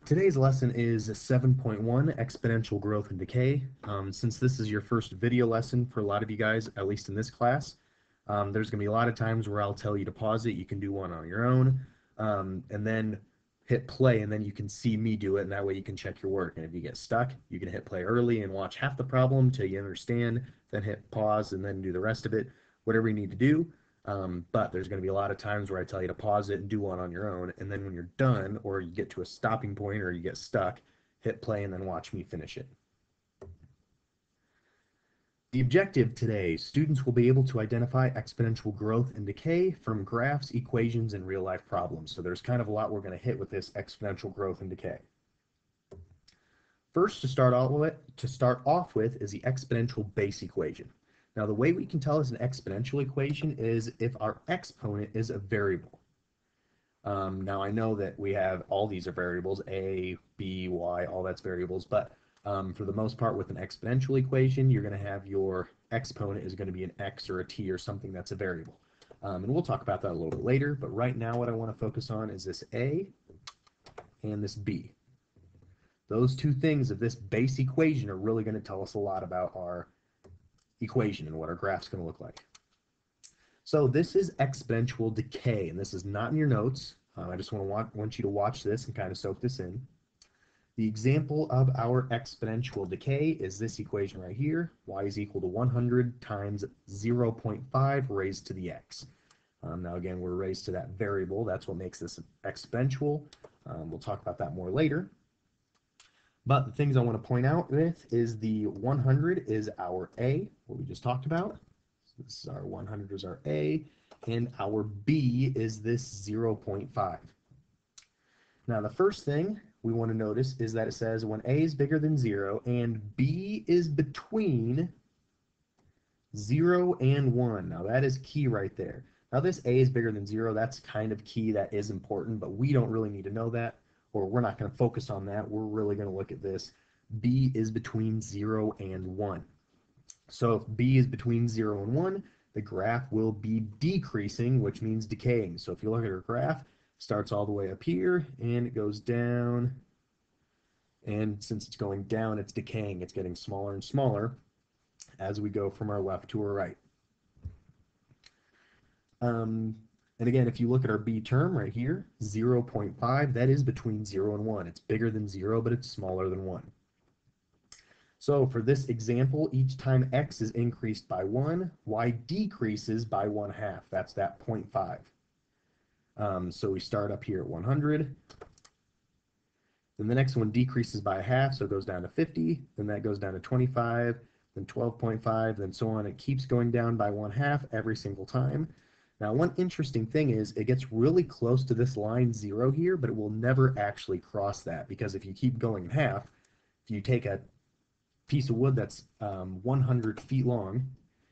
Today's lesson is 7.1, Exponential Growth and Decay. Since this is your first video lesson for a lot of you guys, at least in this class, there's going to be a lot of times where I'll tell you to pause it. You can do one on your own, and then hit play, and then you can see me do it, and that way you can check your work. And if you get stuck, you can hit play early and watch half the problem till you understand, then hit pause, and then do the rest of it, whatever you need to do. But there's going to be a lot of times where I tell you to pause it and do one on your own, and then when you're done, or you get to a stopping point, or you get stuck, hit play and then watch me finish it. The objective today, students will be able to identify exponential growth and decay from graphs, equations, and real-life problems. So there's kind of a lot we're going to hit with this exponential growth and decay. First, to start off with is the exponential base equation. Now, the way we can tell it's an exponential equation is if our exponent is a variable. Now, I know that we have all these are variables, a, b, y, all that's variables, but for the most part with an exponential equation, you're going to have your exponent is going to be an x or a t or something that's a variable. And we'll talk about that a little bit later, but right now what I want to focus on is this a and this b. Those two things of this base equation are really going to tell us a lot about our equation and what our graph's going to look like. So this is exponential decay, and this is not in your notes. I just want you to watch this and kind of soak this in. The example of our exponential decay is this equation right here. Y is equal to 100 times 0.5 raised to the x. Now again, we're raised to that variable. That's what makes this exponential. We'll talk about that more later. But the things I want to point out with is the 100 is our A, what we just talked about. So this is our 100 is our A, and our B is this 0.5. Now the first thing we want to notice is that it says when A is bigger than 0 and B is between 0 and 1. Now that is key right there. Now this A is bigger than 0, that's kind of key, that is important, but we don't really need to know that, or we're not going to focus on that. We're really going to look at this. B is between 0 and 1. So if B is between 0 and 1, the graph will be decreasing, which means decaying. So if you look at our graph, it starts all the way up here, and it goes down. And since it's going down, it's decaying. It's getting smaller and smaller as we go from our left to our right. And again, if you look at our B term right here, 0.5, that is between 0 and 1. It's bigger than 0, but it's smaller than 1. So for this example, each time x is increased by 1, y decreases by 1/2. That's that 0.5. So we start up here at 100. Then the next one decreases by 1/2, so it goes down to 50. Then that goes down to 25, then 12.5, then so on. It keeps going down by 1/2 every single time. Now, one interesting thing is it gets really close to this line 0 here, but it will never actually cross that, because if you keep going in half, if you take a piece of wood that's 100 feet long,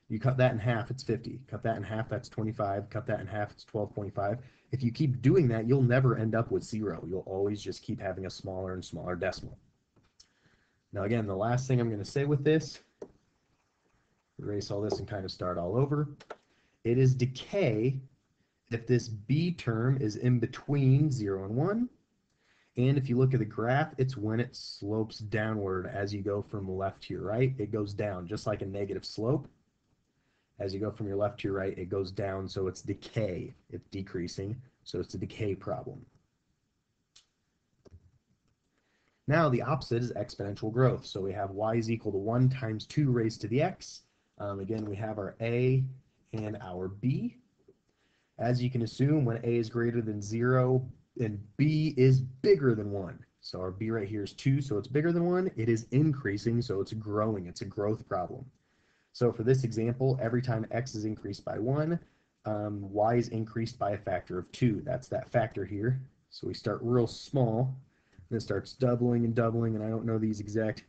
you cut that in half, it's 50. Cut that in half, that's 25. Cut that in half, it's 12.5. If you keep doing that, you'll never end up with 0. You'll always just keep having a smaller and smaller decimal. Now again, the last thing I'm going to say with this, erase all this and kind of start all over. It is decay if this B term is in between 0 and 1. And if you look at the graph, it's when it slopes downward as you go from left to your right. It goes down, just like a negative slope. As you go from your left to your right, it goes down, so it's decay. It's decreasing, so it's a decay problem. Now the opposite is exponential growth. So we have y is equal to 1 times 2 raised to the x. Again, we have our A and our B. As you can assume, when A is greater than 0 and B is bigger than 1. So our B right here is 2, so it's bigger than 1. It is increasing, so it's growing. It's a growth problem. So for this example, every time x is increased by 1, y is increased by a factor of 2. That's that factor here. So we start real small, and it starts doubling and doubling, and I don't know these exact.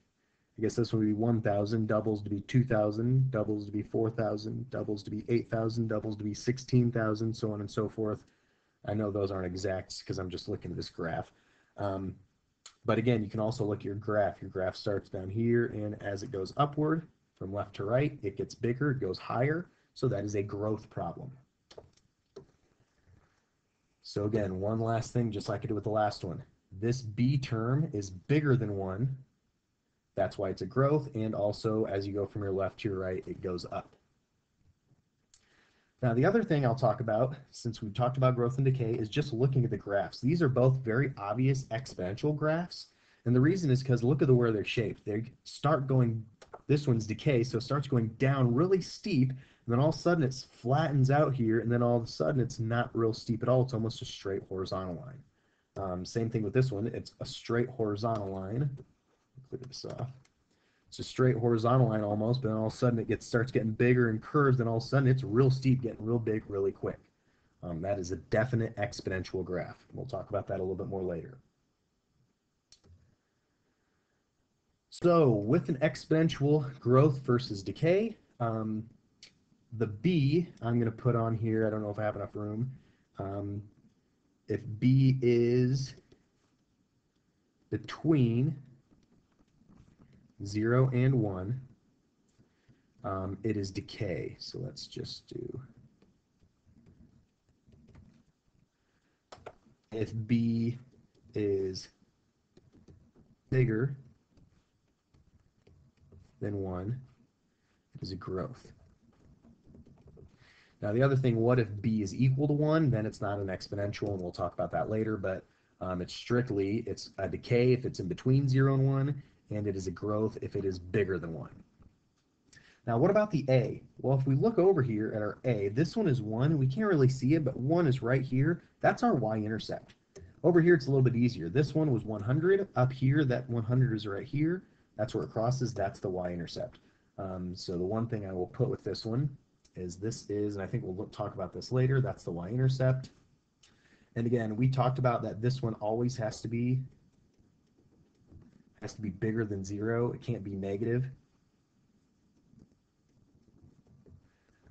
I guess this would be 1,000, doubles to be 2,000, doubles to be 4,000, doubles to be 8,000, doubles to be 16,000, so on and so forth. I know those aren't exacts because I'm just looking at this graph. But again, you can also look at your graph. Your graph starts down here, and as it goes upward from left to right, it gets bigger, it goes higher, so that is a growth problem. So again, one last thing, just like I did with the last one. This b term is bigger than 1. That's why it's a growth, and also as you go from your left to your right, it goes up. Now, the other thing I'll talk about, since we've talked about growth and decay, is just looking at the graphs. These are both very obvious exponential graphs, and the reason is because look at where they're shaped. They start going, this one's decay, so it starts going down really steep, and then all of a sudden it flattens out here, and then all of a sudden it's not real steep at all. It's almost a straight horizontal line. Same thing with this one. It's a straight horizontal line. Clear this off. It's a straight horizontal line almost, but then all of a sudden it starts getting bigger and curves, and all of a sudden it's real steep, getting real big really quick. That is a definite exponential graph. We'll talk about that a little bit more later. So with an exponential growth versus decay, the B I'm going to put on here, I don't know if I have enough room. If B is between 0 and 1, it is decay. So let's just do, if B is bigger than 1, it is a growth. Now the other thing, what if B is equal to 1? Then it's not an exponential, and we'll talk about that later, but it's a decay if it's in between 0 and 1, and it is a growth if it is bigger than 1. Now what about the A? Well, if we look over here at our A, this one is 1. We can't really see it, but 1 is right here. That's our y-intercept. Over here it's a little bit easier. This one was 100. Up here, that 100 is right here. That's where it crosses. That's the y-intercept. So the one thing I will put with this one is and I think we'll talk about this later, that's the y-intercept. And again, we talked about that this one always has to be bigger than 0. It can't be negative.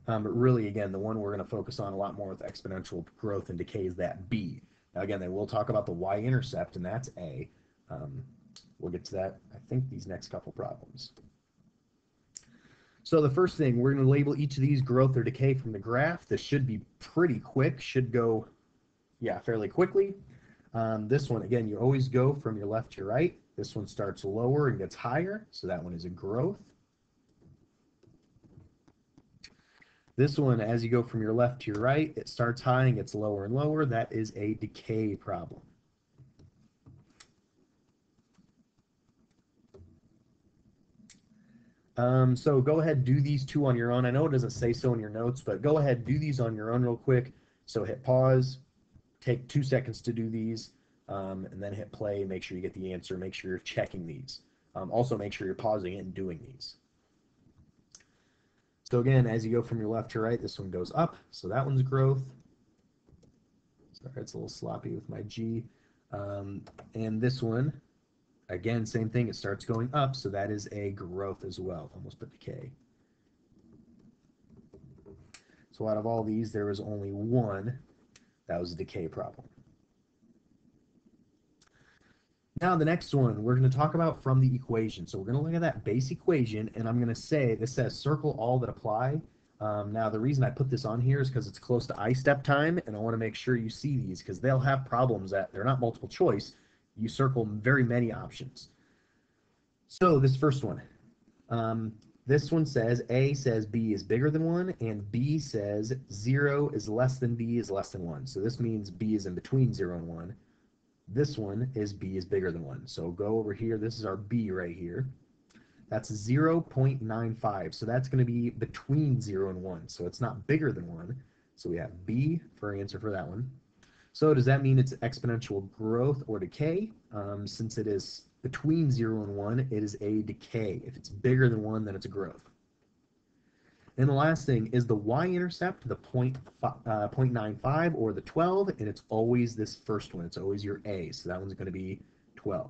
But really, again, the one we're going to focus on a lot more with exponential growth and decay is that B. Now, again, they will talk about the y-intercept, and that's A. We'll get to that, I think, these next couple problems. So the first thing, we're going to label each of these growth or decay from the graph. This should be pretty quick, should go, fairly quickly. This one, again, you always go from your left to your right. This one starts lower and gets higher, so that one is a growth. This one, as you go from your left to your right, it starts high and gets lower and lower. That is a decay problem. So go ahead and do these two on your own. I know it doesn't say so in your notes, but go ahead and do these on your own real quick. So hit pause, take 2 seconds to do these, and then hit play. Make sure you get the answer. Make sure you're checking these. Also, make sure you're pausing it and doing these. So again, as you go from your left to right, this one goes up. So that one's growth. Sorry, it's a little sloppy with my G. And this one, again, same thing. It starts going up, so that is a growth as well. Almost put decay. So out of all these, there was only one that was a decay problem. Now the next one we're going to talk about from the equation. So we're going to look at that base equation, and I'm going to say, this says circle all that apply. Now the reason I put this on here is because it's close to I-step time, and I want to make sure you see these because they'll have problems that they're not multiple choice. You circle very many options. So this first one, this one says A says B is bigger than 1, and B says 0 is less than B is less than 1. So this means B is in between 0 and 1. This one is B is bigger than 1. So go over here. This is our B right here. That's 0.95. So that's going to be between 0 and 1. So it's not bigger than 1. So we have B for our answer for that one. So does that mean it's exponential growth or decay? Since it is between 0 and 1, it is a decay. If it's bigger than 1, then it's a growth. And the last thing is the y-intercept, the 0.95 or the 12, and it's always this first one. It's always your A, so that one's going to be 12.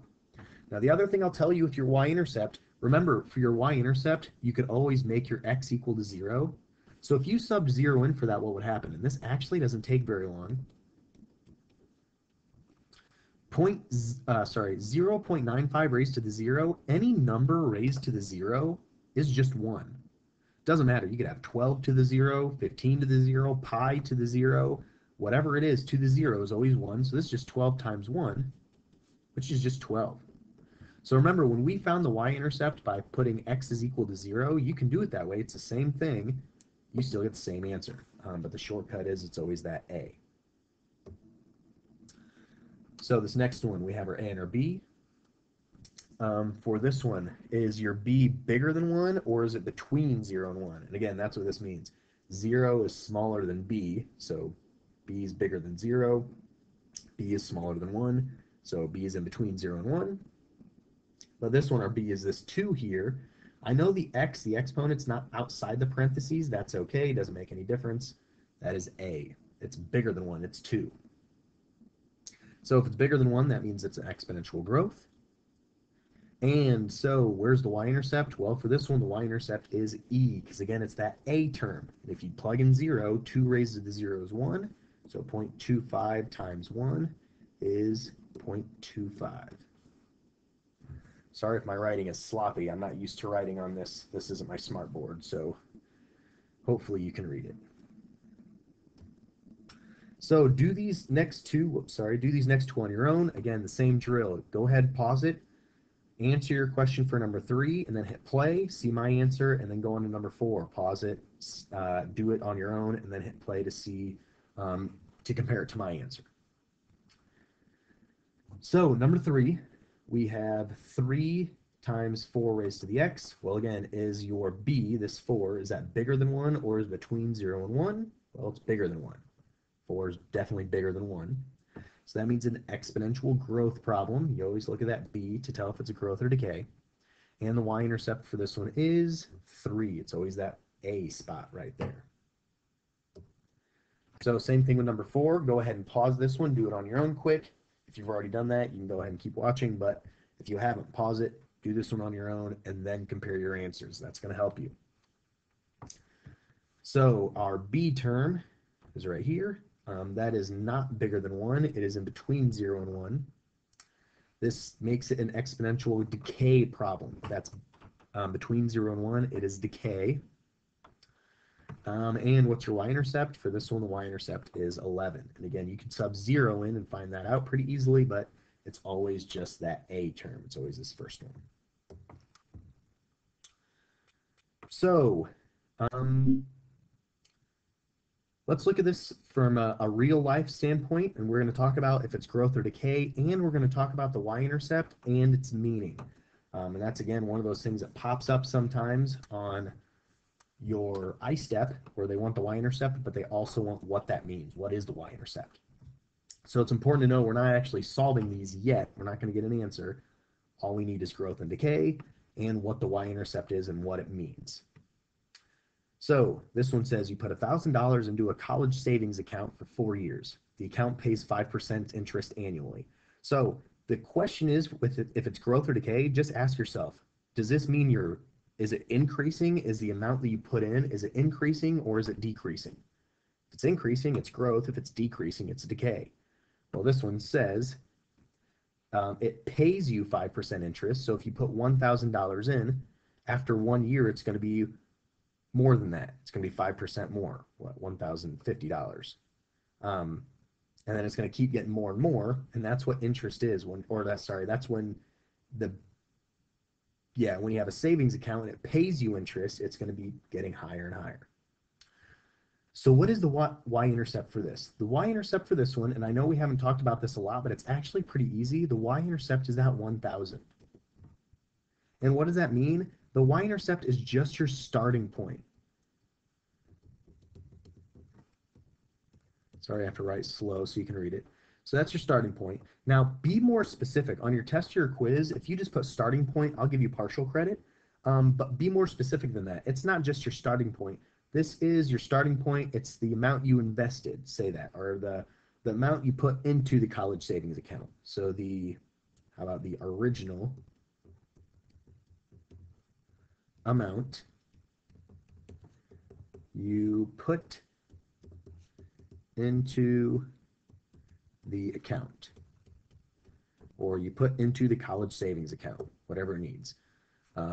Now the other thing I'll tell you with your y-intercept, remember for your y-intercept, you could always make your x equal to 0. So if you subbed 0 in for that, what would happen? And this actually doesn't take very long. 0.95 raised to the 0, any number raised to the 0 is just 1. Doesn't matter. You could have 12 to the 0, 15 to the 0, pi to the 0, whatever it is to the 0 is always 1. So this is just 12 times 1. which is just 12. So remember, when we found the y-intercept by putting x is equal to 0, you can do it that way. It's the same thing. You still get the same answer. But the shortcut is it's always that a. So this next one, we have our a and our b. For this one, is your b bigger than 1, or is it between 0 and 1? And again, that's what this means. 0 is smaller than b, so b is bigger than 0. B is smaller than 1, so b is in between 0 and 1. But this one, our b, is this 2 here. I know the exponent's not outside the parentheses. That's okay. Doesn't make any difference. That is a. It's bigger than 1. It's 2. So if it's bigger than 1, that means it's an exponential growth. And so where's the y-intercept? Well, for this one, the y-intercept is e, because again, it's that a term. And if you plug in 0, 2 raised to the 0 is 1. So 0.25 times 1 is 0.25. Sorry if my writing is sloppy. I'm not used to writing on this. This isn't my smart board, so hopefully you can read it. So do these next two on your own. Again, the same drill. Go ahead, pause it, answer your question for number 3, and then hit play, see my answer, and then go on to number 4. Pause it, do it on your own, and then hit play to see, to compare it to my answer. So number 3, we have 3 times 4 raised to the x. Well, again, is your b, this 4, is that bigger than 1, or is it between 0 and 1? Well, it's bigger than 1. 4 is definitely bigger than 1. So that means an exponential growth problem. You always look at that b to tell if it's a growth or decay. And the y-intercept for this one is 3. It's always that a spot right there. So same thing with number 4. Go ahead and pause this one. Do it on your own quick. If you've already done that, you can go ahead and keep watching. But if you haven't, pause it. Do this one on your own, and then compare your answers. That's going to help you. So our b term is right here. That is not bigger than 1. It is in between 0 and 1. This makes it an exponential decay problem. That's between 0 and 1. It is decay. And what's your y-intercept? For this one, the y-intercept is 11. And again, you can sub 0 in and find that out pretty easily, but it's always just that a term. It's always this first one. So, let's look at this from a real life standpoint, and we're going to talk about if it's growth or decay, and we're going to talk about the y-intercept and its meaning. And that's, again, one of those things that pops up sometimes on your I-step where they want the y-intercept, but they also want what that means. What is the y-intercept? So it's important to know we're not actually solving these yet. We're not going to get an answer. All we need is growth and decay and what the y-intercept is and what it means. So this one says you put $1,000 into a college savings account for 4 years. The account pays 5% interest annually. So the question is, if it's growth or decay, just ask yourself, does this mean is it increasing? Is the amount that you put in, is it increasing or is it decreasing? If it's increasing, it's growth. If it's decreasing, it's decay. Well, this one says it pays you 5% interest. So if you put $1,000 in, after 1 year, it's going to be more than that. It's going to be 5% more, what, $1,050. And then it's going to keep getting more and more, and that's what interest is. That's when when you have a savings account and it pays you interest, it's going to be getting higher and higher. So what is the y-intercept for this? The y-intercept for this one, and I know we haven't talked about this a lot, but it's actually pretty easy. The y-intercept is that 1,000. And what does that mean? The y-intercept is just your starting point. Sorry, I have to write slow so you can read it. So that's your starting point. Now, be more specific. On your test or your quiz, if you just put starting point, I'll give you partial credit. But be more specific than that. It's not just your starting point. This is your starting point. It's the amount you invested, say that, or the amount you put into the college savings account. So how about the original amount you put into the account, or you put into the college savings account, whatever it needs.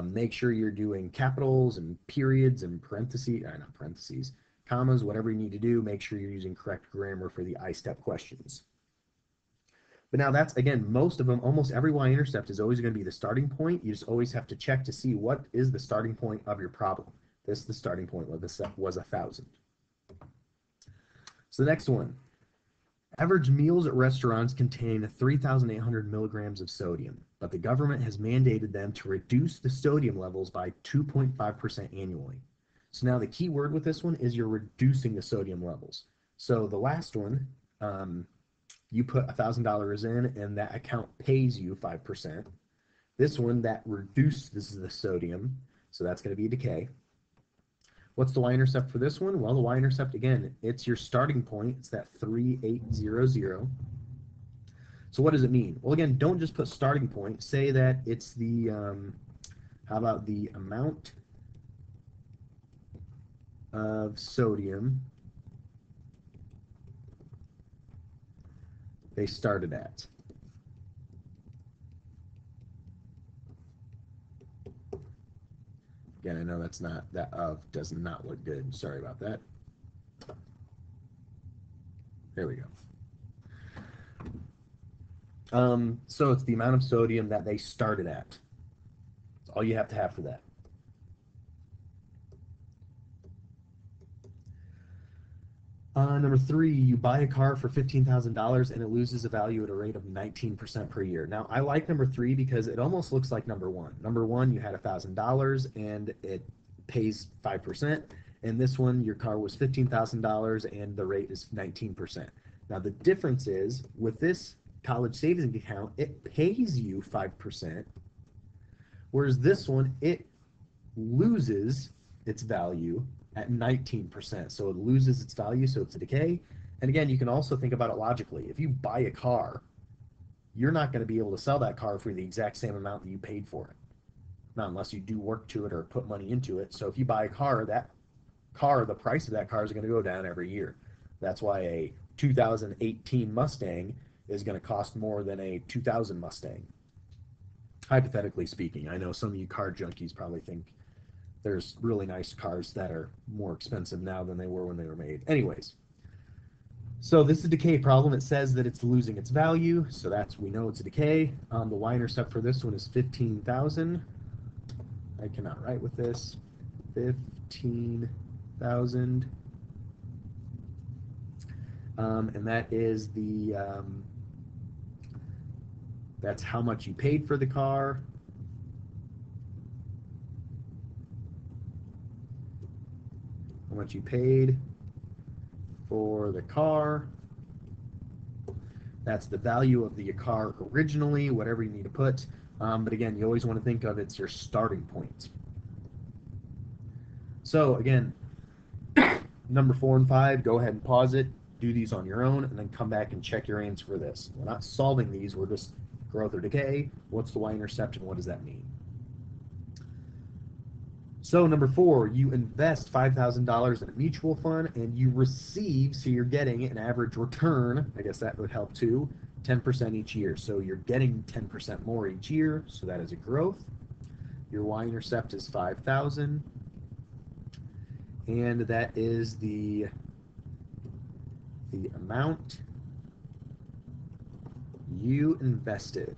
Make sure you're doing capitals and periods and not parentheses, commas, whatever you need to do. Make sure you're using correct grammar for the I-step questions. But now that's, again, most of them, almost every y-intercept is always going to be the starting point. You just always have to check to see what is the starting point of your problem. This, the starting point was 1,000. So the next one, average meals at restaurants contain 3,800 milligrams of sodium, but the government has mandated them to reduce the sodium levels by 2.5% annually. So now the key word with this one is you're reducing the sodium levels. So the last one, you put $1,000 in and that account pays you 5%. This one, that reduces the sodium, so that's going to be decay. What's the y-intercept for this one? Well, the y-intercept, again, it's your starting point. It's that 3,800. So what does it mean? Well, again, don't just put starting point. Say that it's the, how about the amount of sodium they started at. Again, I know that's not, that does not look good. Sorry about that. There we go. So it's the amount of sodium that they started at. That's all you have to have for that. Number 3, you buy a car for $15,000 and it loses a value at a rate of 19% per year. Now, I like number 3 because it almost looks like number 1. Number 1, you had $1,000 and it pays 5%. And this one, your car was $15,000 and the rate is 19%. Now, the difference is with this college savings account, it pays you 5%, whereas this one, it loses its value at 19%. So it loses its value, so it's a decay. And again, you can also think about it logically. If you buy a car, you're not going to be able to sell that car for the exact same amount that you paid for it. Not unless you do work to it or put money into it. So if you buy a car, that car, the price of that car is going to go down every year. That's why a 2018 Mustang is going to cost more than a 2000 Mustang. Hypothetically speaking, I know some of you car junkies probably think there's really nice cars that are more expensive now than they were when they were made. Anyways, so this is a decay problem. It says that it's losing its value, so that's, we know it's a decay. The y-intercept for this one is 15,000. I cannot write with this. 15,000. And that is the, that's how much you paid for the car. How much you paid for the car. That's the value of the car originally, whatever you need to put. But again, you always want to think of it's your starting point. So again, number 4 and 5, go ahead and pause it, do these on your own, and then come back and check your answer for this. We're not solving these, we're just growth or decay. What's the y-intercept and what does that mean? So number 4, you invest $5,000 in a mutual fund and you receive, so you're getting an average return, I guess that would help too, 10% each year. So you're getting 10% more each year, so that is a growth. Your y-intercept is 5,000, and that is the amount you invested.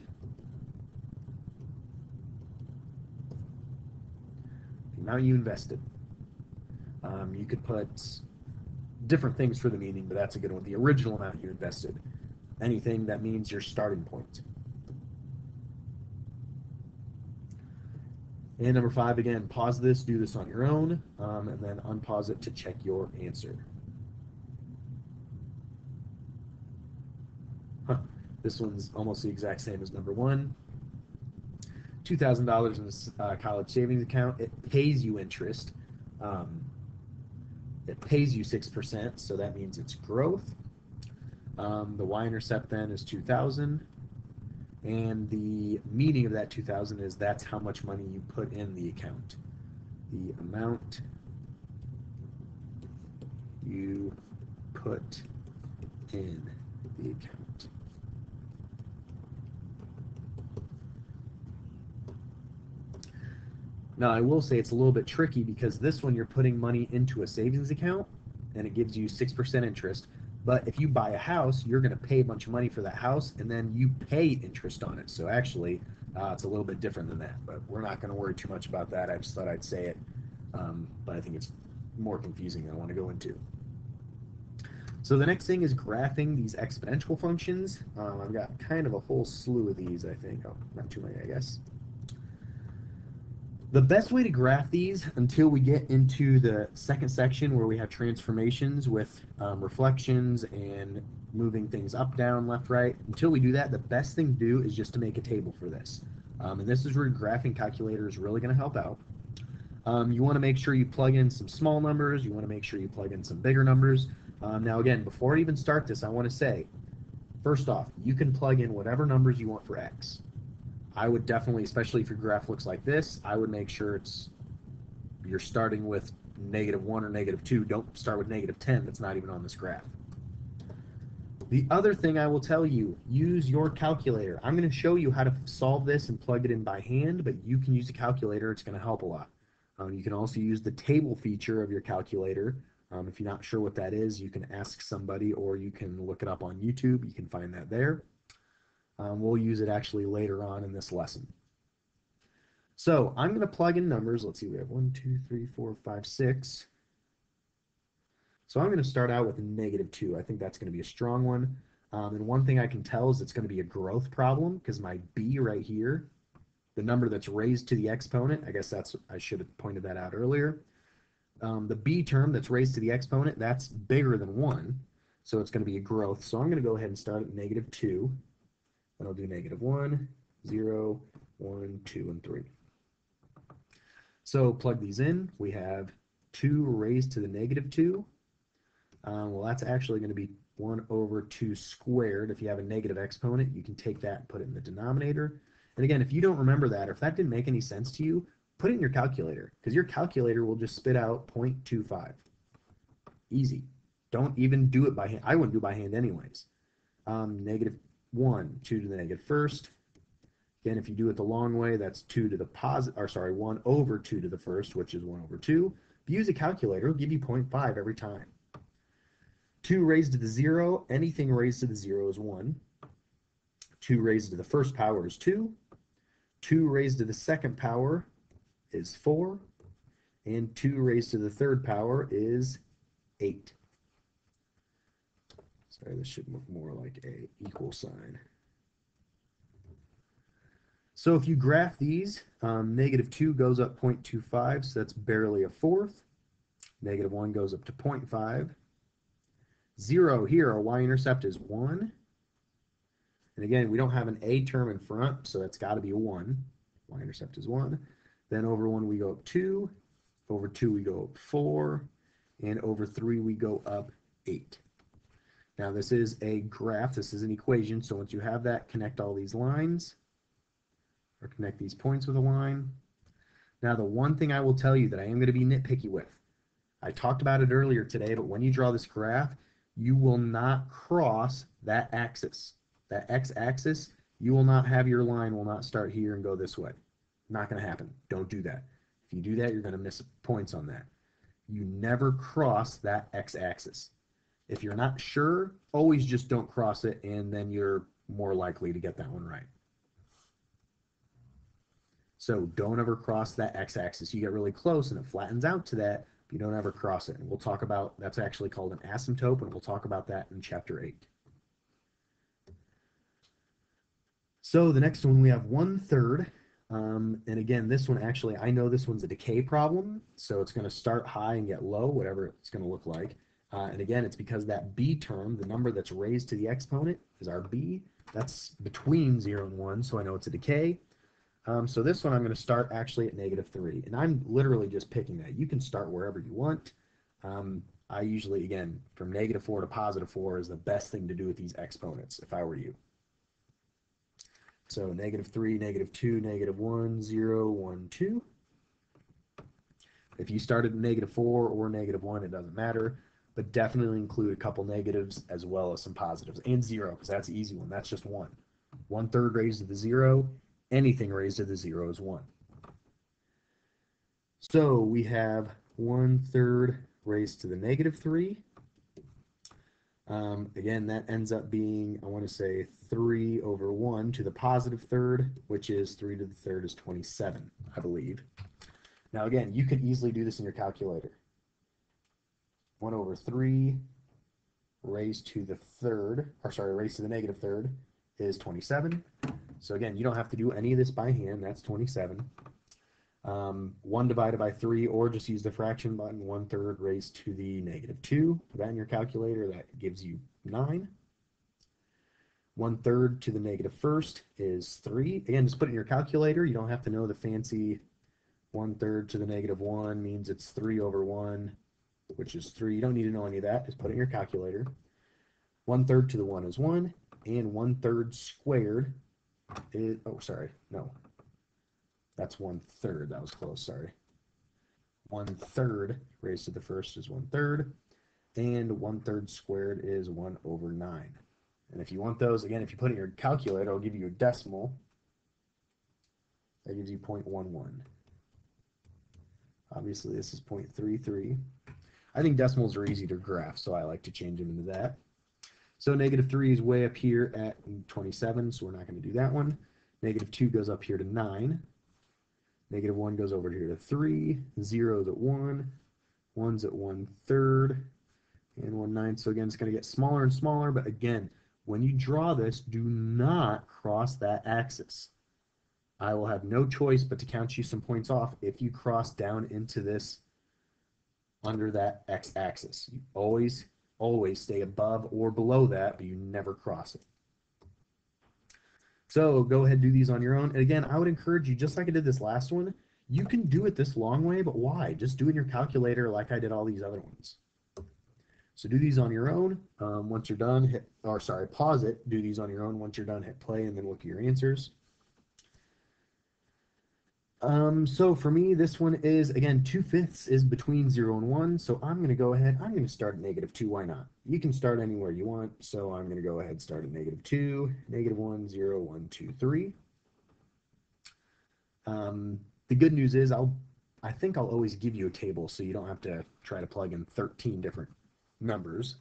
Amount you invested. You could put different things for the meaning, but that's a good one. The original amount you invested. Anything that means your starting point. And number 5, again, pause this, do this on your own, and then unpause it to check your answer. This one's almost the exact same as number 1. $2,000 in a college savings account. It pays you interest. It pays you 6%, so that means it's growth. The y-intercept then is 2,000, and the meaning of that 2,000 is that's how much money you put in the account. The amount you put in the account. Now, I will say it's a little bit tricky because this one you're putting money into a savings account and it gives you 6% interest, But if you buy a house, you're going to pay a bunch of money for that house, and then you pay interest on it. So actually, it's a little bit different than that. But we're not going to worry too much about that. I just thought I'd say it, but I think it's more confusing than I want to go into. So the next thing is graphing these exponential functions. I've got kind of a whole slew of these, I think. Oh, not too many, I guess. The best way to graph these until we get into the second section where we have transformations with reflections and moving things up, down, left, right, until we do that, the best thing to do is just to make a table for this. And this is where graphing calculator is really going to help out. You want to make sure you plug in some small numbers. You want to make sure you plug in some bigger numbers. Now again, before I even start this, I want to say, first off, you can plug in whatever numbers you want for x. I would definitely, especially if your graph looks like this, I would make sure you're starting with -1 or -2. Don't start with -10. That's not even on this graph. The other thing I will tell you, use your calculator. I'm going to show you how to solve this and plug it in by hand, but you can use a calculator. It's going to help a lot. You can also use the table feature of your calculator. If you're not sure what that is, you can ask somebody or you can look it up on YouTube. You can find that there. We'll use it actually later on in this lesson. So I'm going to plug in numbers. Let's see, we have 1, 2, 3, 4, 5, 6. So I'm going to start out with -2. I think that's going to be a strong one. And one thing I can tell is it's going to be a growth problem because my b right here, the number that's raised to the exponent, I guess I should have pointed that out earlier. The b term that's raised to the exponent, that's bigger than 1. So it's going to be a growth. So I'm going to go ahead and start at -2. And I'll do -1, 0, 1, 2, and 3. So plug these in. We have 2 raised to the -2. Well, that's actually going to be 1 over 2 squared. If you have a negative exponent, you can take that and put it in the denominator. And again, if you don't remember that, or if that didn't make any sense to you, put it in your calculator, because your calculator will just spit out 0.25. Easy. Don't even do it by hand. I wouldn't do it by hand anyways. -1, 2 to the -1st. Again, if you do it the long way, that's 2 to the positive, or sorry, 1 over 2 to the 1st, which is 1 over 2. If you use a calculator, it'll give you 0.5 every time. 2 raised to the 0, anything raised to the 0 is 1. 2 raised to the 1st power is 2. 2 raised to the 2nd power is 4. And 2 raised to the 3rd power is 8. Sorry, this should look more like a equal sign. So if you graph these, -2 goes up 0.25, so that's barely a fourth. -1 goes up to 0.5. 0 here, our y-intercept is 1. And again, we don't have an a term in front, so that's got to be a 1. Y-intercept is 1. Then over 1 we go up 2. Over 2 we go up 4. And over 3 we go up 8. Now this is a graph, this is an equation, so once you have that, connect all these lines, or connect these points with a line. Now the one thing I will tell you that I am going to be nitpicky with, I talked about it earlier today, but when you draw this graph, you will not cross that axis. That x-axis, you will not have your line will not start here and go this way. Not going to happen. Don't do that. If you do that, you're going to miss points on that. You never cross that x-axis. If you're not sure, always just don't cross it, and then you're more likely to get that one right. So don't ever cross that x-axis. You get really close and it flattens out to that, but you don't ever cross it. And we'll talk about, that's actually called an asymptote, and we'll talk about that in chapter 8. So the next one, we have 1/3. And again, this one actually, I know this one's a decay problem, so it's going to start high and get low, whatever it's going to look like. And again, it's because that b term, the number that's raised to the exponent, is our b. That's between 0 and 1, so I know it's a decay. So this one I'm going to start actually at -3, and I'm literally just picking that. You can start wherever you want. I usually, again, from -4 to +4 is the best thing to do with these exponents if I were you. So -3, -2, -1, 0, 1, 2. If you started at -4 or -1, it doesn't matter, but definitely include a couple negatives as well as some positives, and 0, because that's an easy one. That's just 1. 1/3 raised to the 0. Anything raised to the 0 is 1. So we have 1/3 raised to the -3. Again, that ends up being, I want to say 3 over 1 to the positive third, which is 3 to the third is 27, I believe. Now again, you could easily do this in your calculator. 1 over 3 raised to the third, or sorry, raised to the negative third is 27. So again, you don't have to do any of this by hand. That's 27. 1 divided by 3, or just use the fraction button, 1/3 raised to the negative 2. Put that in your calculator. That gives you 9. 1/3 to the negative first is 3. Again, just put it in your calculator. You don't have to know the fancy 1/3 to the negative 1 means it's 3 over 1, which is 3. You don't need to know any of that. Just put it in your calculator. 1/3 to the 1 is 1, and 1/3 squared is, oh, sorry, no. That's 1/3. That was close, sorry. 1/3 raised to the first is 1/3, and 1/3 squared is 1 over 9. And if you want those, again, if you put it in your calculator, it'll give you a decimal. That gives you 0.11. Obviously, this is 0.33. I think decimals are easy to graph, so I like to change them into that. So negative 3 is way up here at 27, so we're not going to do that one. Negative 2 goes up here to 9. Negative 1 goes over here to 3. 0 is at 1. 1's at 1/3. And 1/9. So again, it's going to get smaller and smaller. But again, when you draw this, do not cross that axis. I will have no choice but to count you some points off if you cross down into this under that x-axis. You always stay above or below that, but you never cross it. So go ahead and do these on your own. And again, I would encourage you, just like I did this last one, you can do it this long way, but why? Just do it in your calculator like I did all these other ones. So do these on your own. Once you're done, pause it. Do these on your own. Once you're done, hit play and then look at your answers. So for me, this one is, again, 2/5 is between 0 and 1. So I'm going to go ahead. I'm going to start at negative 2. Why not? You can start anywhere you want. So I'm going to go ahead and start at negative 2, negative 1, 0, 1, 2, 3. The good news is I think I'll always give you a table so you don't have to try to plug in 13 different numbers.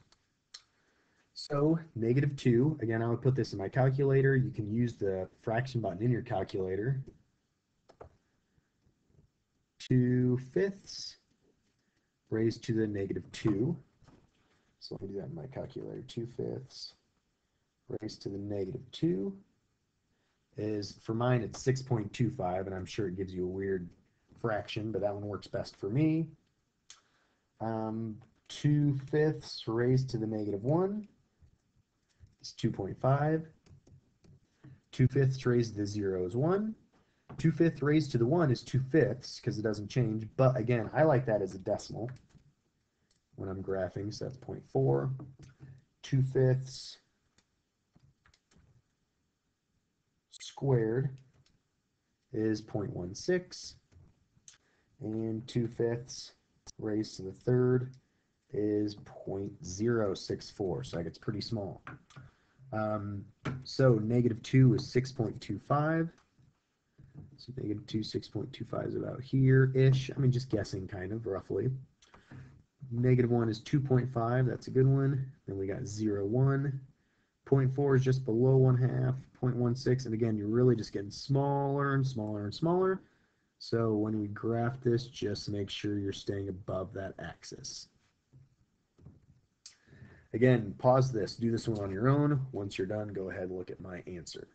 So negative 2, again, I would put this in my calculator. You can use the fraction button in your calculator. 2/5 raised to the negative 2. So let me do that in my calculator. 2/5 raised to the negative 2 is, for mine, it's 6.25, and I'm sure it gives you a weird fraction, but that one works best for me. 2/5 raised to the negative 1 is 2.5. 2/5 raised to the 0 is 1. 2/5 raised to the 1 is 2/5 because it doesn't change, but again, I like that as a decimal when I'm graphing, so that's 0.4. 2/5 squared is 0.16, and 2/5 raised to the third is 0.064, so that gets pretty small. So negative 2 is 6.25. So negative 2, 6.25 is about here-ish. I mean, just guessing kind of, roughly. Negative 1 is 2.5. That's a good one. Then we got 0, 1. 0.4 is just below 1/2. 0.16. And again, you're really just getting smaller and smaller and smaller. So when we graph this, just make sure you're staying above that axis. Again, pause this. Do this one on your own. Once you're done, go ahead and look at my answer.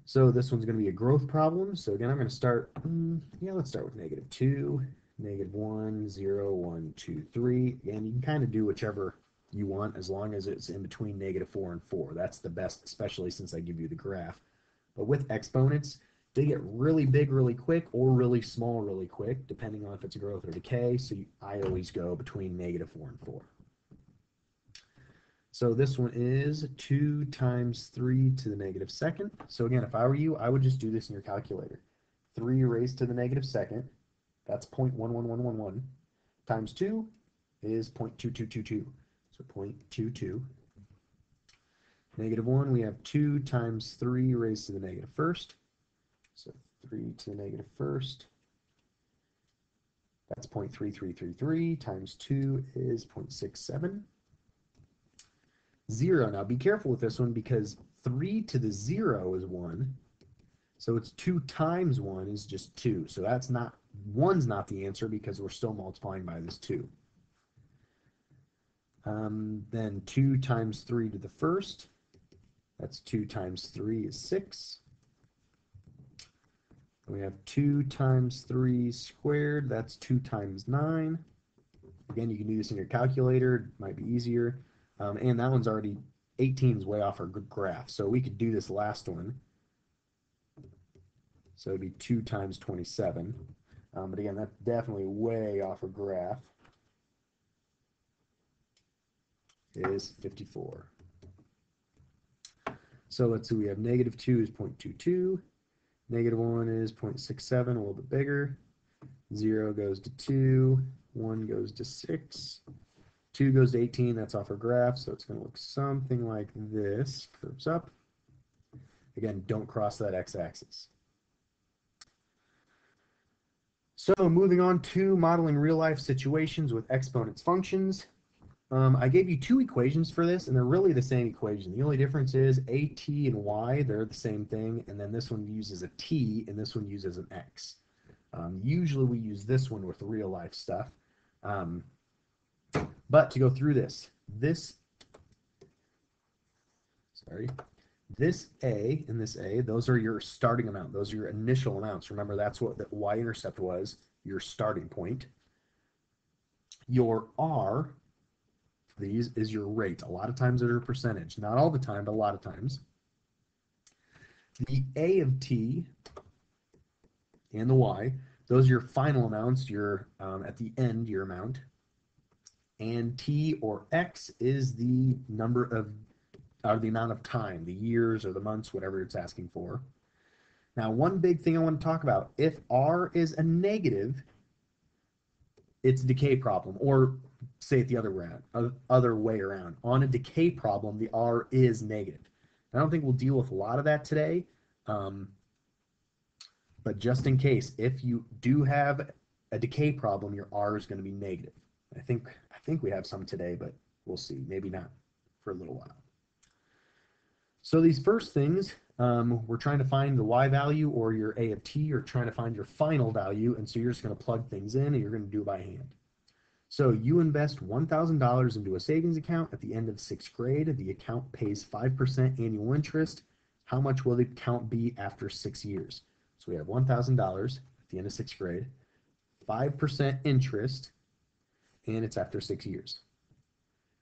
So this one's going to be a growth problem. So again, I'm going to start, let's start with negative 2, negative 1, 0, 1, 2, 3. And you can kind of do whichever you want as long as it's in between negative 4 and 4. That's the best, especially since I give you the graph. But with exponents, they get really big really quick or really small really quick, depending on if it's a growth or decay. So I always go between negative 4 and 4. So this one is 2 times 3 to the negative second. So again, if I were you, I would just do this in your calculator. 3 raised to the negative second, that's 0.11111, times 2 is 0.2222. So 0.22. Negative 1, we have 2 times 3 raised to the negative first. So 3 to the negative first. That's 0.3333 times 2 is 0.67. 0. Now be careful with this one because 3 to the 0 is 1. So it's 2 times 1 is just 2. So that's not, 1's not the answer because we're still multiplying by this 2. Then 2 times 3 to the first. That's 2 times 3 is 6. We have 2 times 3 squared. That's 2 times 9. Again, you can do this in your calculator. It might be easier. And that one's already, 18 is way off our graph. So we could do this last one. So it'd be 2 times 27. But again, that's definitely way off our graph. Is 54. So let's see, we have negative 2 is 0.22. Negative 1 is 0.67, a little bit bigger. 0 goes to 2. 1 goes to 6. 2 goes to 18. That's off our graph, so it's going to look something like this. Curves up. Again, don't cross that x-axis. So moving on to modeling real-life situations with exponents functions. I gave you 2 equations for this, and they're really the same equation. The only difference is a t and y, they're the same thing, and then this one uses a t, and this one uses an x. Usually we use this one with real-life stuff. But to go through this A and this A, those are your starting amount. Those are your initial amounts. Remember, that's what the y-intercept was, your starting point. Your R, these, is your rate. A lot of times they're a percentage. Not all the time, but a lot of times. The A of t and the y, those are your final amounts, your at the end, your amount. And t or x is the number of, or the amount of time, the years or the months, whatever it's asking for. Now, one big thing I want to talk about, if r is a negative, it's a decay problem, or say it the other way around. On a decay problem, the r is negative. I don't think we'll deal with a lot of that today, but just in case, if you do have a decay problem, your r is going to be negative. I think we have some today, but we'll see. Maybe not for a little while. So these first things, we're trying to find the y value or your a of t. You're trying to find your final value, and so you're just going to plug things in, and you're going to do it by hand. So you invest $1,000 into a savings account at the end of 6th grade. The account pays 5% annual interest. How much will the account be after 6 years? So we have $1,000 at the end of 6th grade, 5% interest, and it's after 6 years.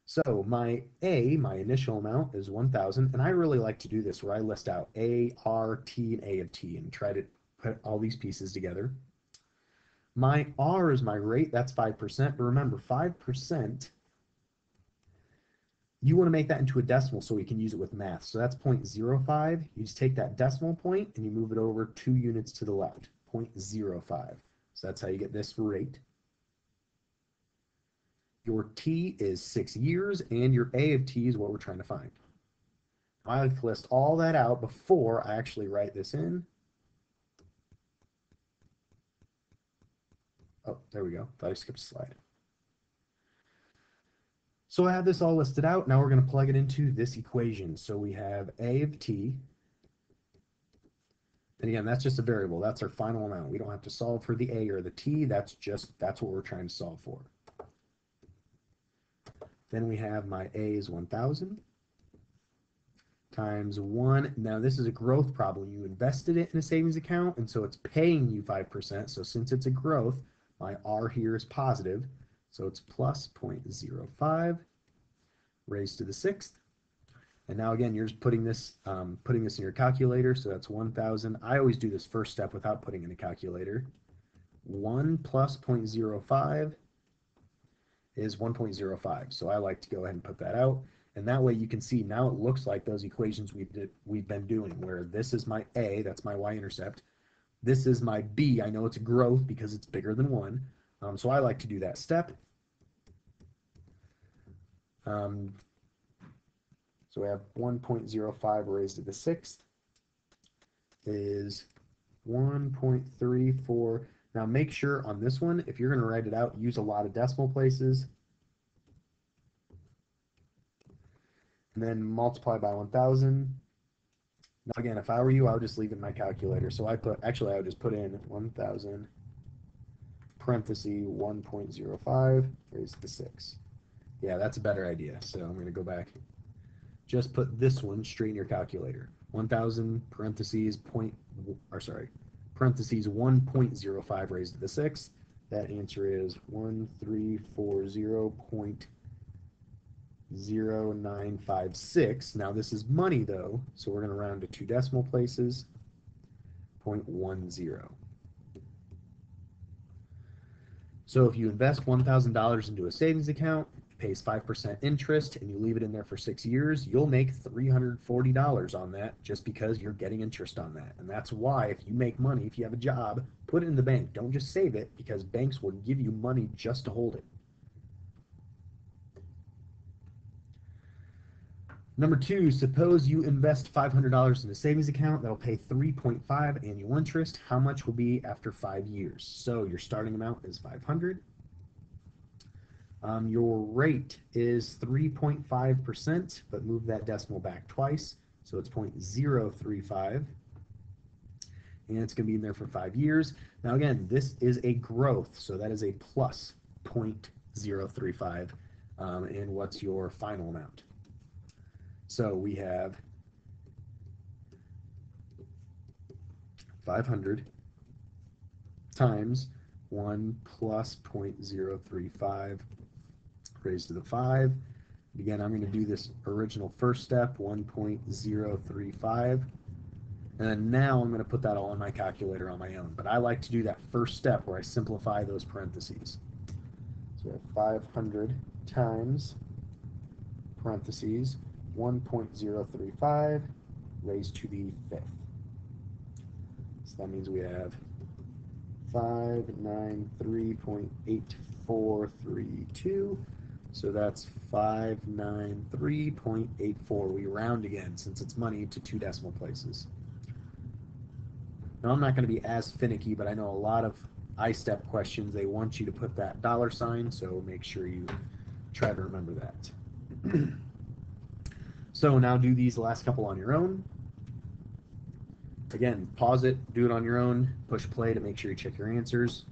So my A, my initial amount, is 1,000, and I really like to do this where I list out A, R, T, and A of T, and try to put all these pieces together. My R is my rate, that's 5%, but remember, 5%, you want to make that into a decimal so we can use it with math. So that's 0.05. You just take that decimal point and you move it over 2 units to the left, 0.05. So that's how you get this rate. Your T is 6 years, and your A of T is what we're trying to find. I like to list all that out before I actually write this in. Oh, there we go. Thought I skipped a slide. So I have this all listed out. Now we're going to plug it into this equation. So we have A of T. And again, that's just a variable. That's our final amount. We don't have to solve for the A or the T. That's what we're trying to solve for. Then we have my A is 1,000 times 1. Now this is a growth problem. You invested it in a savings account, and so it's paying you 5%. So since it's a growth, my R here is positive. So it's plus 0.05 raised to the 6th. And now again, you're just putting this in your calculator. So that's 1,000. I always do this first step without putting in a calculator. 1 plus 0.05 is 1.05. So I like to go ahead and put that out. And that way you can see now it looks like those equations we've been doing, where this is my A, that's my y-intercept. This is my B. I know it's a growth because it's bigger than 1. So I like to do that step. So we have 1.05 raised to the 6th is 1.34. Now make sure on this one, if you're going to write it out, use a lot of decimal places, and then multiply by 1,000. Now again, if I were you, I would just leave it in my calculator. So I would just put in 1,000 parenthesis 1.05 raised to the 6. Yeah, that's a better idea. So I'm going to go back. Just put this one straight in your calculator. 1,000 parentheses parentheses 1.05 raised to the 6. That answer is 1340.0956. Now this is money though, so we're going to round to 2 decimal places, 0.10. So if you invest $1,000 into a savings account, pays 5% interest, and you leave it in there for 6 years, you'll make $340 on that just because you're getting interest on that. And that's why if you make money, if you have a job, put it in the bank. Don't just save it, because banks will give you money just to hold it. Number 2, suppose you invest $500 in a savings account that'll pay 3.5 annual interest. How much will be after 5 years? So your starting amount is 500. Your rate is 3.5%, but move that decimal back twice, so it's 0.035, and it's going to be in there for 5 years. Now again, this is a growth, so that is a plus 0.035, and what's your final amount? So we have 500 times 1 plus 0.035 raised to the 5. Again, I'm going to do this original first step, 1.035. And then now I'm going to put that all in my calculator on my own. But I like to do that first step where I simplify those parentheses. So we have 500 times parentheses 1.035 raised to the 5th. So that means we have 593.8432. So that's 593.84. We round again since it's money to 2 decimal places. Now I'm not going to be as finicky, but I know a lot of I-step questions, they want you to put that $sign, so make sure you try to remember that. So now do these last couple on your own. Again, pause it, do it on your own, push play to make sure you check your answers.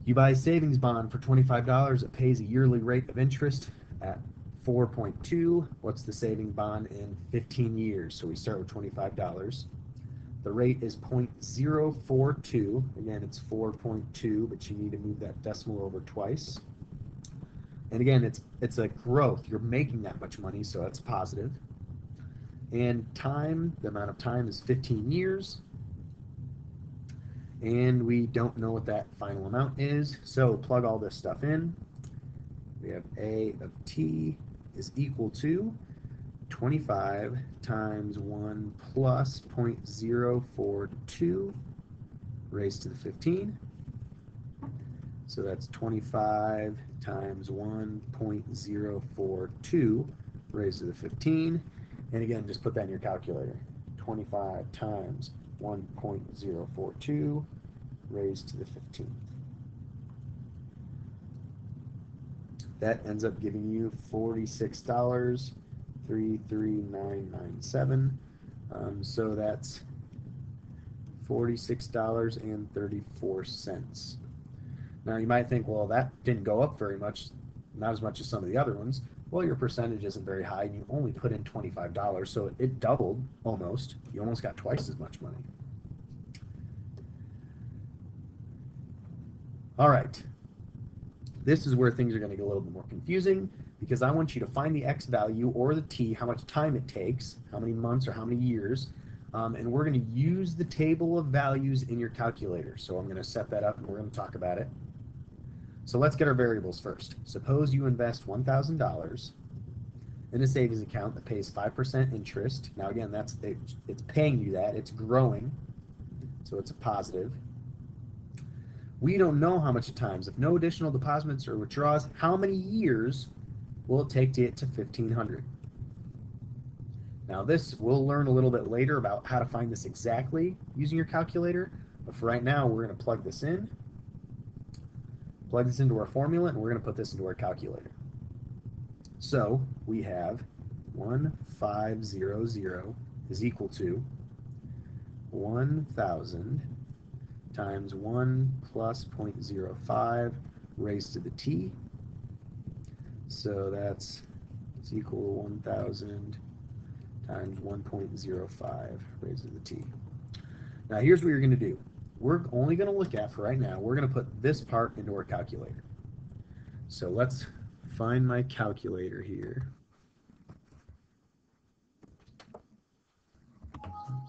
You buy a savings bond for $25. It pays a yearly rate of interest at 4.2. What's the savings bond in 15 years? So we start with $25. The rate is 0.042. Again, it's 4.2, but you need to move that decimal over twice. And again, it's a growth. You're making that much money, so that's positive. And time, the amount of time is 15 years. And we don't know what that final amount is, so plug all this stuff in. We have A of t is equal to 25 times 1 plus 0.042 raised to the 15. So that's 25 times 1.042 raised to the 15. And again, just put that in your calculator. 25 times 1.042 raised to the 15th. That ends up giving you $46.33997. So that's $46.34. Now you might think, well, that didn't go up very much, not as much as some of the other ones. Well, your percentage isn't very high, and you only put in $25, so it doubled almost. You almost got twice as much money. All right. This is where things are going to get a little bit more confusing, because I want you to find the x value or the t, how much time it takes, how many months or how many years, and we're going to use the table of values in your calculator. So I'm going to set that up, and we're going to talk about it. So let's get our variables first. Suppose you invest $1,000 in a savings account that pays 5% interest. Now again, it's paying you that. It's growing, so it's a positive. We don't know how much times. If no additional deposits or withdrawals, how many years will it take to get to 1,500? Now this, we'll learn a little bit later about how to find this exactly using your calculator, But for right now, we're going to plug this into our formula, and we're going to put this into our calculator. So we have 1500 is equal to 1000 times 1 plus 0.05 raised to the t. So that's equal to 1000 times 1.05 raised to the t. Now here's what you're going to do. We're only going to look at, for right now, we're going to put this part into our calculator. So let's find my calculator here.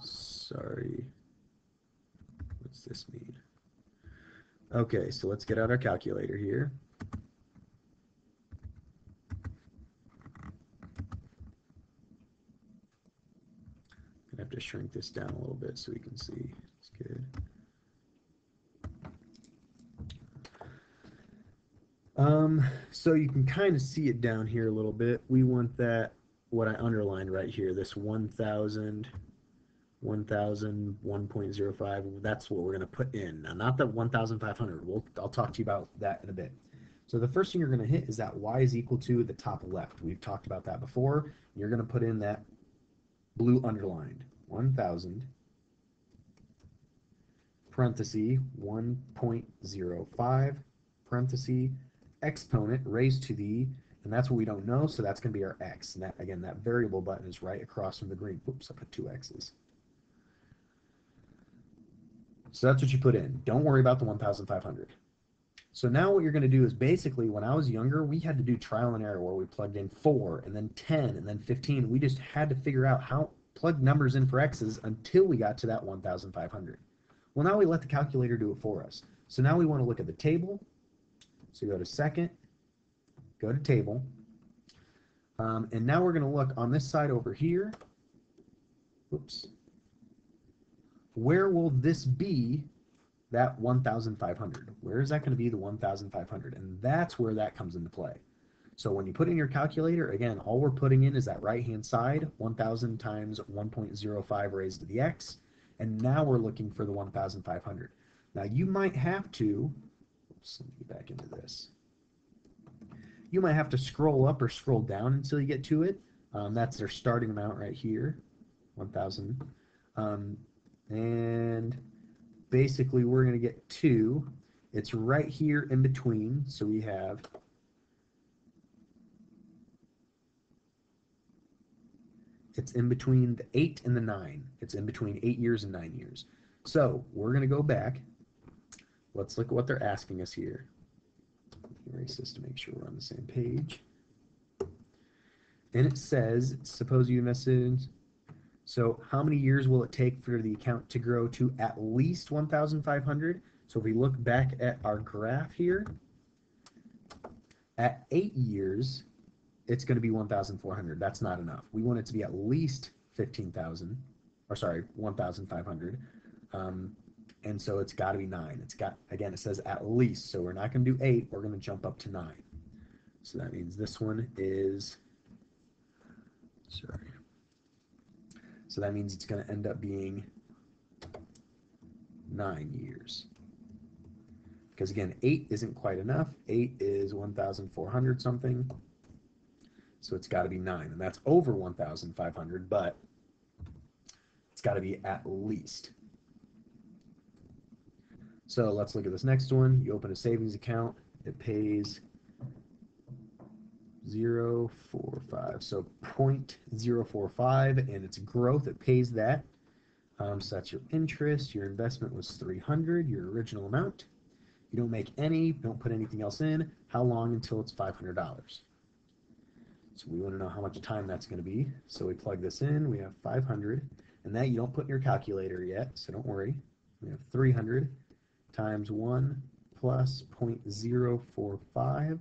Sorry. What's this mean? Okay, so let's get out our calculator here. I have to shrink this down a little bit so we can see. It's good. So you can kind of see it down here a little bit. We want that, what I underlined right here, this 1000, 1.05, that's what we're going to put in. Now, not the 1500. I'll talk to you about that in a bit. So the first thing you're going to hit is that y is equal to at the top left. We've talked about that before. You're going to put in that blue underlined, 1000, parenthesis, 1.05, parenthesis, exponent raised to the, and that's what we don't know, so that's going to be our x. And that, again, that variable button is right across from the green. Oops, I put two x's. So that's what you put in. Don't worry about the 1500. So now what you're going to do is, basically, when I was younger, we had to do trial and error where we plugged in 4 and then 10 and then 15. We just had to figure out how plug numbers in for x's until we got to that 1500. Well, now we let the calculator do it for us. So now we want to look at the table. So go to second, go to table, and now we're going to look on this side over here. Oops. Where will this be, that 1500? Where is that going to be the 1500? And that's where that comes into play. So when you put in your calculator, again, all we're putting in is that right-hand side, 1000 times 1.05 raised to the x, and now we're looking for the 1500. Now you might have to, oops, let me get back into this. You might have to scroll up or scroll down until you get to it. That's their starting amount right here, 1000. And basically we're going to get 2. It's right here in between, so we have it's in between the 8 and the 9. It's in between 8 years and 9 years. So we're going to go back. Let's look at what they're asking us here. Erase this to make sure we're on the same page. And it says, suppose you invested, so how many years will it take for the account to grow to at least 1,500? So if we look back at our graph here, at 8 years, it's going to be 1,400. That's not enough. We want it to be at least 15,000, or sorry, 1,500. And so it's got to be 9. It's got, again, it says at least, so we're not going to do 8, we're going to jump up to 9. So that means this one is, sorry. So that means it's going to end up being 9 years. Because again, 8 isn't quite enough. 8 is 1,400 something. So it's got to be 9. And that's over 1,500, but it's got to be at least. So let's look at this next one. You open a savings account. It pays 0.045. So 0.045, and its growth, it pays that. So that's your interest. Your investment was 300, your original amount. You don't make any, don't put anything else in. How long until it's $500? So we want to know how much time that's going to be. So we plug this in. We have 500, and that you don't put in your calculator yet, so don't worry. We have 300 times 1 plus 0.045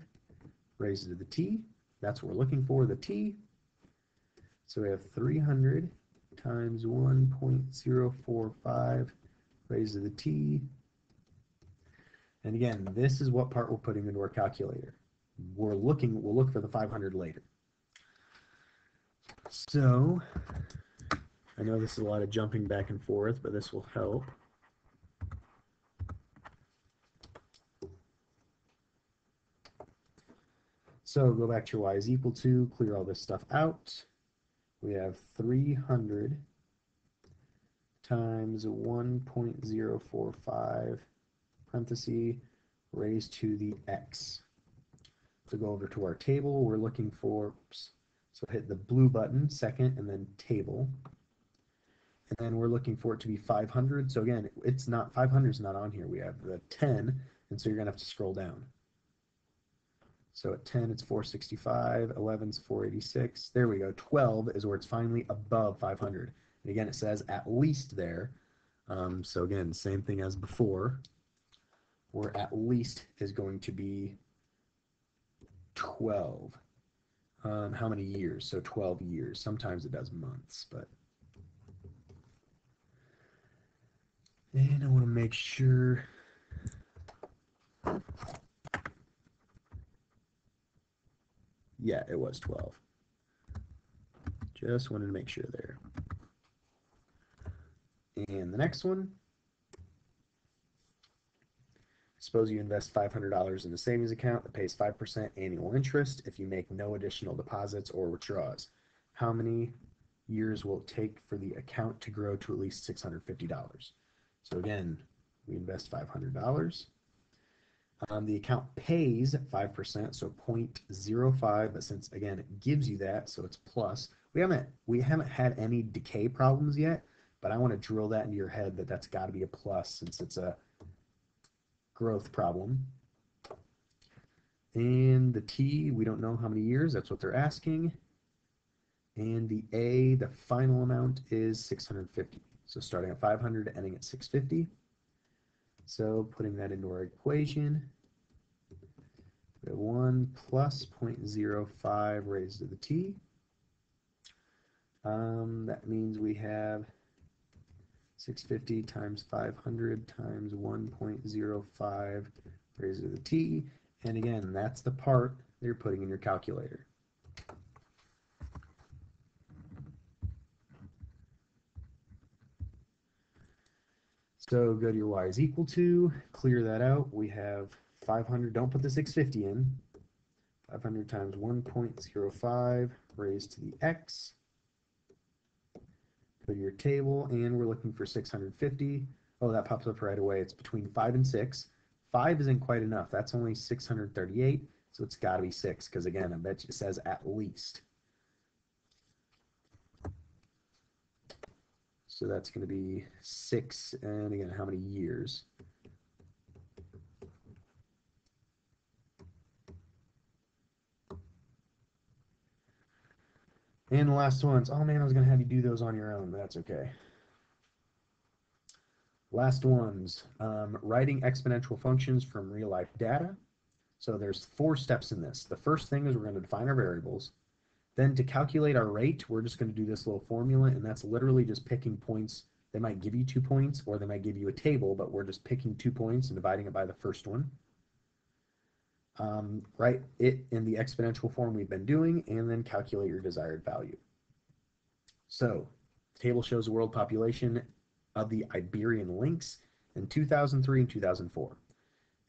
raised to the t. That's what we're looking for, the t. So we have 300 times 1.045 raised to the t. And again, this is what part we're putting into our calculator. We'll look for the 500 later. So I know this is a lot of jumping back and forth, but this will help. So go back to your y is equal to, clear all this stuff out. We have 300 times 1.045 parenthesis raised to the x. So go over to our table. We're looking for, oops, so hit the blue button, second, and then table. And then we're looking for it to be 500. So again, it's not, 500 is not on here. We have the 10, and so you're going to have to scroll down. So at 10, it's 465, 11 is 486. There we go. 12 is where it's finally above 500. And again, it says at least there. So again, same thing as before, where at least is going to be 12. How many years? So 12 years. Sometimes it does months, but. And I want to make sure. Yeah, it was 12. Just wanted to make sure there. And the next one. Suppose you invest $500 in a savings account that pays 5% annual interest if you make no additional deposits or withdrawals. How many years will it take for the account to grow to at least $650? So again, we invest $500. The account pays 5%, so 0.05, but since again it gives you that, so it's plus. We haven't had any decay problems yet, but I want to drill that into your head that that's got to be a plus since it's a growth problem. And the T, we don't know how many years, that's what they're asking. And the A, the final amount is 650. So starting at 500, ending at 650. So putting that into our equation, we have 1 plus 0.05 raised to the T. That means we have 650 times 500 times 1.05 raised to the T. And again, that's the part that you're putting in your calculator. So go to your y is equal to, clear that out. We have 500, don't put the 650 in. 500 times 1.05 raised to the x. Go to your table, and we're looking for 650. Oh, that pops up right away. It's between 5 and 6. 5 isn't quite enough. That's only 638, so it's got to be 6, because again, I bet you it says at least. So that's going to be 6, and again, how many years? And the last ones, oh man, I was going to have you do those on your own, but that's okay. Last ones, writing exponential functions from real-life data. So there's 4 steps in this. The first thing is we're going to define our variables. Then to calculate our rate, we're just going to do this little formula, and that's literally just picking points. They might give you 2 points, or they might give you a table, but we're just picking 2 points and dividing it by the first one. Write it in the exponential form we've been doing, and then calculate your desired value. So, the table shows the world population of the Iberian lynx in 2003 and 2004.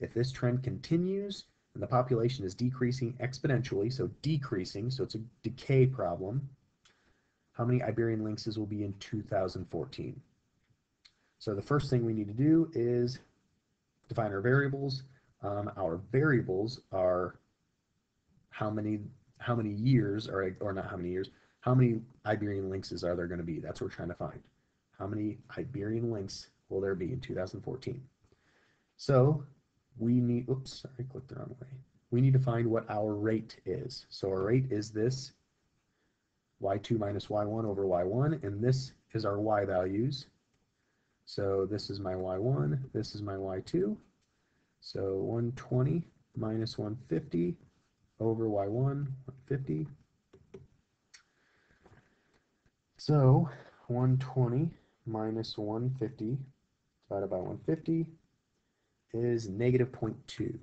If this trend continues and the population is decreasing exponentially, so decreasing, so it's a decay problem, how many Iberian lynxes will be in 2014? So the first thing we need to do is define our variables. Our variables are how many years, or not how many years, how many Iberian lynxes are there going to be? That's what we're trying to find. How many Iberian lynx will there be in 2014? So we need, oops, sorry, I clicked the wrong way. We need to find what our rate is. So our rate is this, y2 minus y1 over y1, and this is our y values. So this is my y1, this is my y2. So 120 minus 150 over y1, 150. So 120 minus 150 divided by 150 is negative 0.2.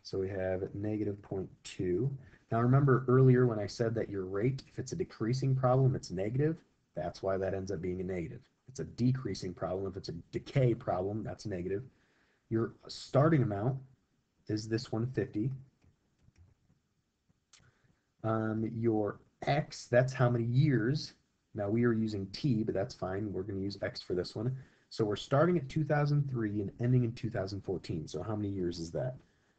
So we have negative 0.2. Now remember earlier when I said that your rate, if it's a decreasing problem, it's negative. That's why that ends up being a negative. It's a decreasing problem. If it's a decay problem, that's negative. Your starting amount is this 150. Your x, that's how many years. Now we are using t, but that's fine. We're going to use x for this one. So we're starting at 2003 and ending in 2014. So how many years is that?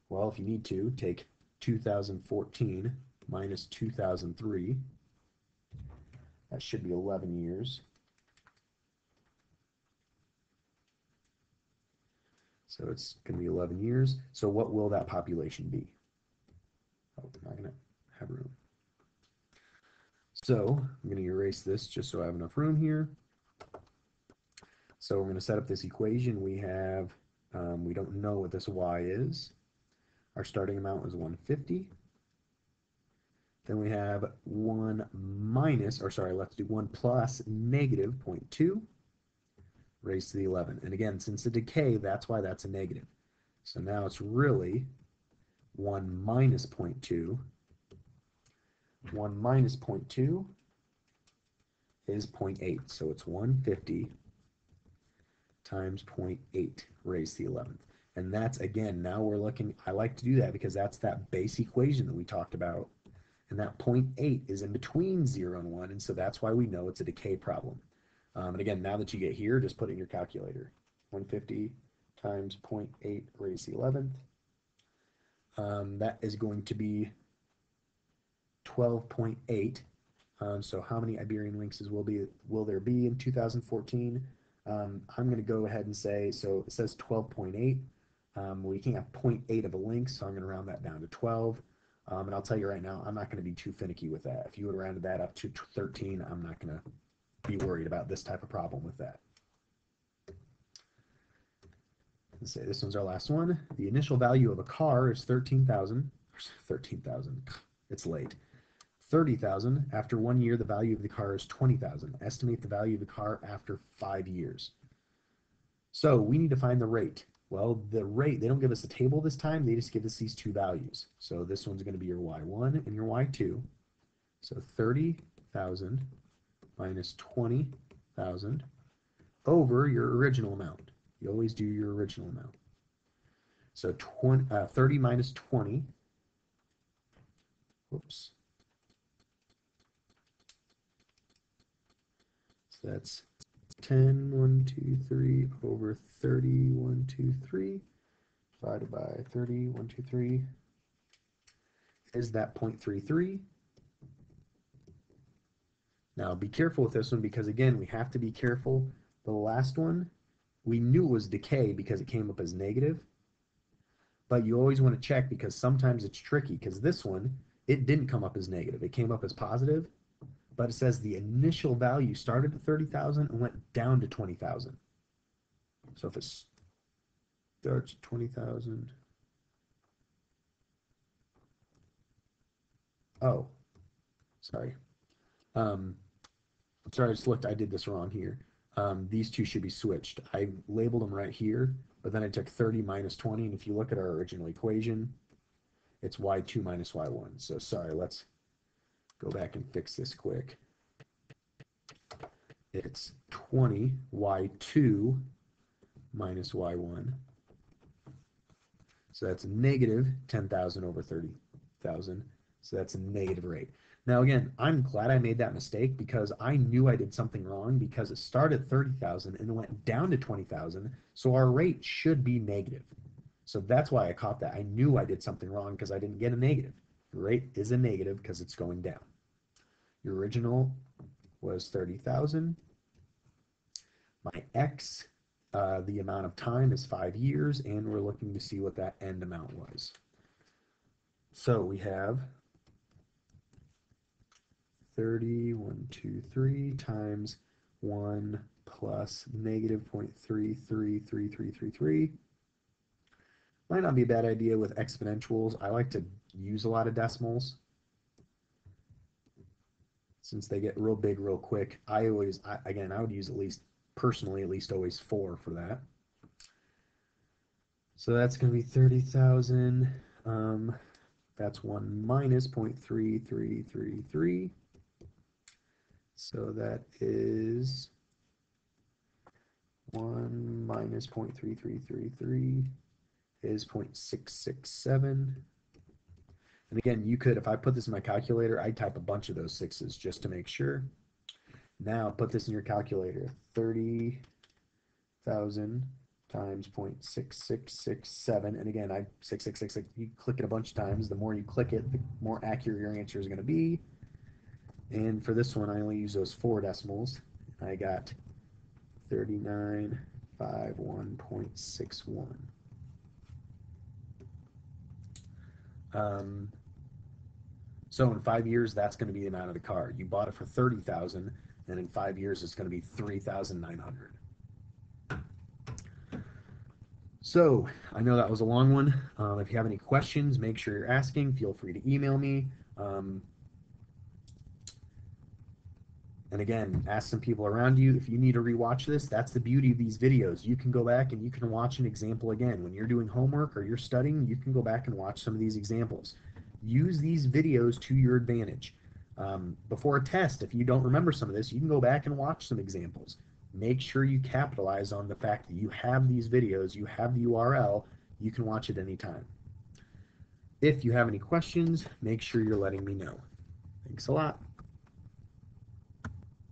Well, if you need to, take 2014 minus 2003. That should be 11 years. So it's going to be 11 years. So what will that population be? Oh, I'm not going to have room. So I'm going to erase this just so I have enough room here. So we're going to set up this equation. We have, we don't know what this y is. Our starting amount is 150. Then we have 1 minus, or sorry, let's do 1 plus negative 0.2 raised to the 11. And again, since the decay, that's why that's a negative. So now it's really 1 minus 0.2. 1 minus 0.2 is 0.8. So it's 150 times 0.8 raised to the 11th. And that's, again, now we're looking, I like to do that because that's that base equation that we talked about. And that 0.8 is in between 0 and 1, and so that's why we know it's a decay problem. And again, now that you get here, just put it in your calculator. 150 times 0.8 raised to the 11th. That is going to be 12.8. So how many Iberian lynxes will there be in 2014? I'm going to go ahead and say, so it says 12.8. We can't have 0.8 of a lynx, so I'm going to round that down to 12. And I'll tell you right now, I'm not going to be too finicky with that. If you would have rounded that up to 13, I'm not going to be worried about this type of problem with that. Let's say this one's our last one. The initial value of a car is 13,000. 13,000. It's late. 30,000. After 1 year, the value of the car is 20,000. Estimate the value of the car after 5 years. So we need to find the rate. Well, the rate, they don't give us a table this time, they just give us these two values. So this one's going to be your y1 and your y2. So 30,000 minus 20,000 over your original amount. You always do your original amount. So 30 minus 20, whoops. So that's 10, 1, 2, 3 over 30, 1, 2, 3. Divided by 30, 1, 2, 3, is that 0.33. Now be careful with this one because again, we have to be careful. The last one, we knew it was decay because it came up as negative, but you always want to check because sometimes it's tricky because this one, it didn't come up as negative. It came up as positive, but it says the initial value started at 30,000 and went down to 20,000. So if it starts at 20,000, oh, sorry. Sorry, I just looked, I did this wrong here. These two should be switched. I labeled them right here, but then I took 30 minus 20, and if you look at our original equation, it's y2 minus y1. So sorry, let's go back and fix this quick. It's 20 y2 minus y1. So that's negative 10,000 over 30,000. So that's a negative rate. Now again, I'm glad I made that mistake because I knew I did something wrong because it started at 30,000 and went down to 20,000. So our rate should be negative. So that's why I caught that. I knew I did something wrong because I didn't get a negative. The rate is a negative because it's going down. Your original was 30,000. My x, the amount of time is 5 years, and we're looking to see what that end amount was. So we have 30, 1, 2, 3 times 1 plus negative 0.333333. Might not be a bad idea with exponentials. I like to use a lot of decimals since they get real big real quick. Again, I would use at least, personally, at least always 4 for that. So that's going to be 30,000. That's 1 minus 0.3333. So that is 1 minus 0.3333 is 0.667. And again, you could, if I put this in my calculator, I'd type a bunch of those sixes just to make sure. Now put this in your calculator. 30,000 times 0.6667. And again, 6666, you click it a bunch of times. The more you click it, the more accurate your answer is going to be. And for this one, I only use those 4 decimals. I got 3951.61. So in 5 years, that's going to be the amount of the car. You bought it for 30,000, and in 5 years, it's going to be 3,900. So I know that was a long one. If you have any questions, make sure you're asking. Feel free to email me. And again, ask some people around you. If you need to rewatch this, that's the beauty of these videos. You can go back and you can watch an example again. When you're doing homework or you're studying, you can go back and watch some of these examples. Use these videos to your advantage. Before a test, if you don't remember some of this, you can go back and watch some examples. Make sure you capitalize on the fact that you have these videos, you have the URL, you can watch it anytime. If you have any questions, make sure you're letting me know. Thanks a lot.